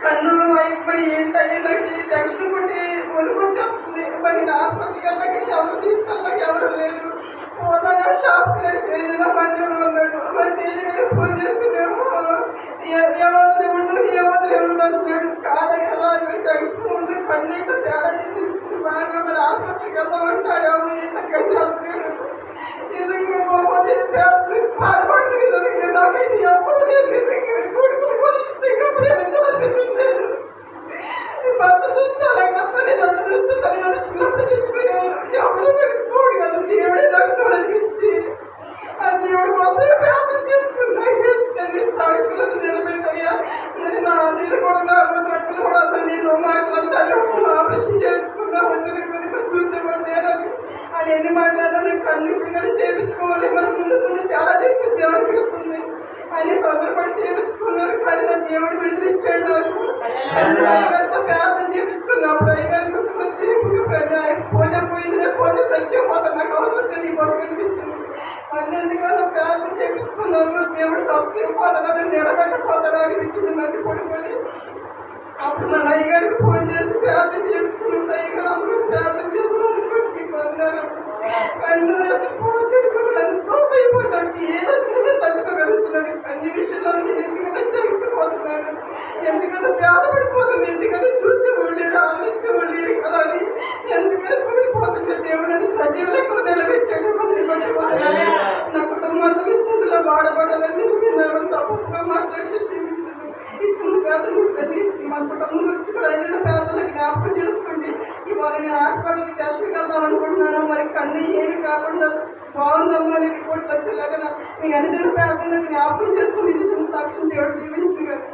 కన్ను వైపు మరి ఏంటయ్యే నాకు టెన్షన్ కొట్టి వణుకొచ్చేస్తుంది. మరి హాస్పిటల్కి వెళ్ళకి ఎవరు తీసుకెళ్ళకి ఎవరు లేరు. పోతాగా షాప్కి వెళ్ళి ఏదైనా మందిరంలో ఉన్నాడు. మరి తేలిగా ఫోన్ చేస్తున్నాము ఏమవుతుంది ఉండు ఏమవుతుంది ఉండు అంటున్నాడు. కాదయ్యా అని టెన్షన్ ఉంది. కన్నీళ్ళు తేడా చేసి బాగా మరి హాస్పిటల్కి వెళ్దామంటాడు. ఏంటక్కడికి వెళ్తున్నాడు. నిజంగా పోతే పాట పాడలేదు. నాకైతే ఎప్పుడు లేదు. నిజంగా కొడుకులు కూడా ఇంతగా ప్రేమించాలనిపించలేదు. భర్త చూస్తే అలాగే తల్లిదండ్రులు చూస్తే తల్లిదండ్రులు చిన్నప్పుడు తెచ్చిపోయారు. ఎవరు నాకు తోడు కదా, దేవుడే నాకు తోడు అనిపించి ఆ దేవుడి కోసం ప్రార్థన చేసుకున్నాను. సాక్షులను నిలబెట్టయ్యా. మరి నా అన్నీళ్ళు కూడా నాకు తొట్టులు కూడా అన్న నేను మాట్లాడతాను. ఆపరేషన్ చేయించుకున్నా వద్దని కొద్దిగా చూసేవాడు నేనని అని ఎన్ని మాట్లాడినా నేను కన్ను ఇప్పుడు కానీ చేయించుకోవాలి. మరి ముందు ముందు తేడా చేసి దేవుడికి వెళ్తుంది అని తొందరపడి చేయించుకున్నాను. కానీ నా దేవుడు విడుదలిచ్చాడు నాకు. అయ్యగారితో ప్రార్థన చేయించుకున్నా. అప్పుడు అయ్యగారి గుర్తుకొచ్చి పోతే పోయింది, నేను పోతే సత్యపోతాను, నాకు అవసరం లేదు, ఈ బతుకు అనిపించింది. అందుకని ప్రార్థన చేయించుకున్నాను. దేవుడు సత్యం పోతాడా, నిలబెట్టపోతాడా అనిపించింది నాకు పడుకొని. అప్పుడు మన అయ్యగారికి ఫోన్ చేసి ప్రార్థన చేయించుకున్నాడు. అయ్యగారు అందరూ ప్రార్థన చేస్తున్నారు. కన్ను అసలు పోతున్నాను. ఎంతో భయపడ్డాను. ఏది వచ్చినా నేను తట్టుకోగలుగుతున్నాను. అన్ని విషయాల్లో నేను ఎందుకంటే చనిపోతున్నాను, ఎందుకంటే బాధపడిపోతున్నాను, ఎందుకంటే చూసేవాళ్ళు లేరు, ఆదరించేవాళ్ళు లేరు కదా అని ఎందుకంటే కుమిలిపోతుండే. దేవుడు అని సజీవ లెక్కలు నిలబెట్టాడు. నిలబెట్టుకోతున్నాను. నా కుటుంబం అంతా మీ స్థితిలో బాధపడాలని నేను తప్పుగా మాట్లాడితే క్షమించదు. ఈ చిన్న పేదలు మా కుటుంబం గురించి కూడా ఏదైనా పేదలకు జ్ఞాపకం చేసుకోండి. ఇవాళ నేను హాస్పిటల్కి టెస్ట్కి వెళ్దాం అనుకుంటున్నాను. మరి కన్ను ఏమి కాకుండా బాగుందమ్మా అని రిపోర్ట్లు వచ్చేలాగా మీ అన్నిదిన పేదలకు జ్ఞాపకం చేసుకుని ఇది చిన్న సాక్ష్యం దేవుడు దీవించింది కదా.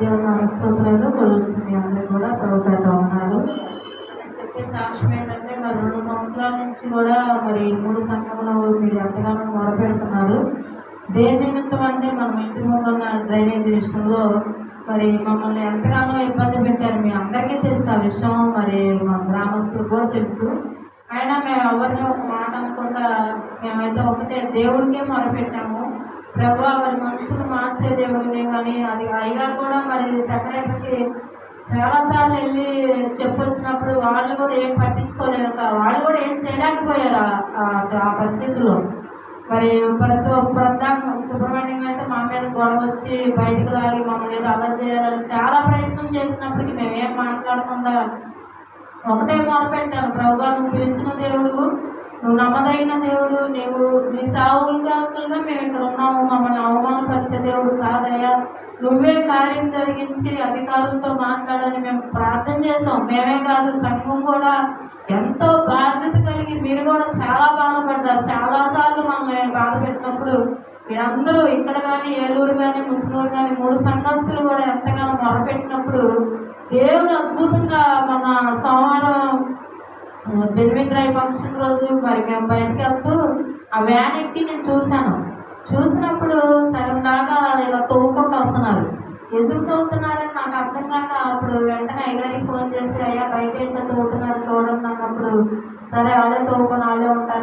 దేవుని స్తోత్రాలు కొలుచు మీ అందరూ కూడా ప్రభుత్వ ఉన్నారు. నేను చెప్పే సాక్ష్యం ఏంటంటే మరి 2 సంవత్సరాల నుంచి కూడా మరి 3 సంఘంలో మీరు ఎంతగానో మొరపెడుతున్నారు. దేని నిమిత్తం అంటే మనం ఇంటి ముందున్న డ్రైనేజ్ విషయంలో మరి మమ్మల్ని ఎంతగానో ఇబ్బంది పెట్టారు. మీ అందరికీ తెలుసు ఆ విషయం, మరి మా గ్రామస్తులకు కూడా తెలుసు. అయినా మేము ఎవరిని ఒక మాట అనకుండా మేమైతే ఒకటే దేవుడికే మొరపెట్టాము. ప్రభు వారి మనసులు మార్చే దేవుడిని. కానీ అది అయ్యగారు కూడా మరి సెక్రటరీకి చాలాసార్లు వెళ్ళి చెప్పొచ్చినప్పుడు వాళ్ళు కూడా ఏం పట్టించుకోలేరు, వాళ్ళు కూడా ఏం చేయలేకపోయారు ఆ పరిస్థితుల్లో. మరి సుబ్రహ్మణ్యం అయితే మా మీద గొడవ వచ్చి బయటకు లాగి మమ్మల్ని ఏదో అల్లరి చేయాలని చాలా ప్రయత్నం చేసినప్పటికీ మేమేం మాట్లాడకుండా ఒకటే మొదలుపెట్టాను. ప్రభువా, నువ్వు పిలిచిన దేవుడు, నువ్వు నమ్మదైన దేవుడు, నీ సావులుగా మేము ఇక్కడ ఉన్నాము, మమ్మల్ని అవమానపరిచే దేవుడు కాదయ్యా, నువ్వే కార్యం జరిగించి అధికారులతో మాట్లాడని మేము ప్రార్థన చేసాం. మేమే కాదు, సంఘం కూడా ఎంతో బాధ్యత కలిగి మీరు కూడా చాలా బాధపడ్డారు. చాలాసార్లు మనల్ని బాధ పెట్టినప్పుడు మీరందరూ ఇక్కడ కానీ ఏలూరు కానీ ముస్లూరు కానీ 3 సంఘస్థులు కూడా ఎంతగానో మొరపెట్టినప్పుడు దేవుడు అద్భుతంగా మన సోమవారం డెలివరీ డ్రైవ్ ఫంక్షన్ రోజు మరి మేము బయటకు వెళ్తూ ఆ వ్యాన్ ఎక్కి నేను చూసినప్పుడు సగం దాకా ఇలా తవ్వుకుంటూ వస్తున్నారు. ఎందుకు తవ్వుతున్నారని నాకు అర్థం కాక అప్పుడు వెంటనే అయ్యగారికి ఫోన్ చేసి, అయ్యా బయట ఎంత తవ్వుతున్నారు చూడండి అన్నప్పుడు, సరే వాళ్ళే తవ్వుకొని వాళ్ళే ఉంటారు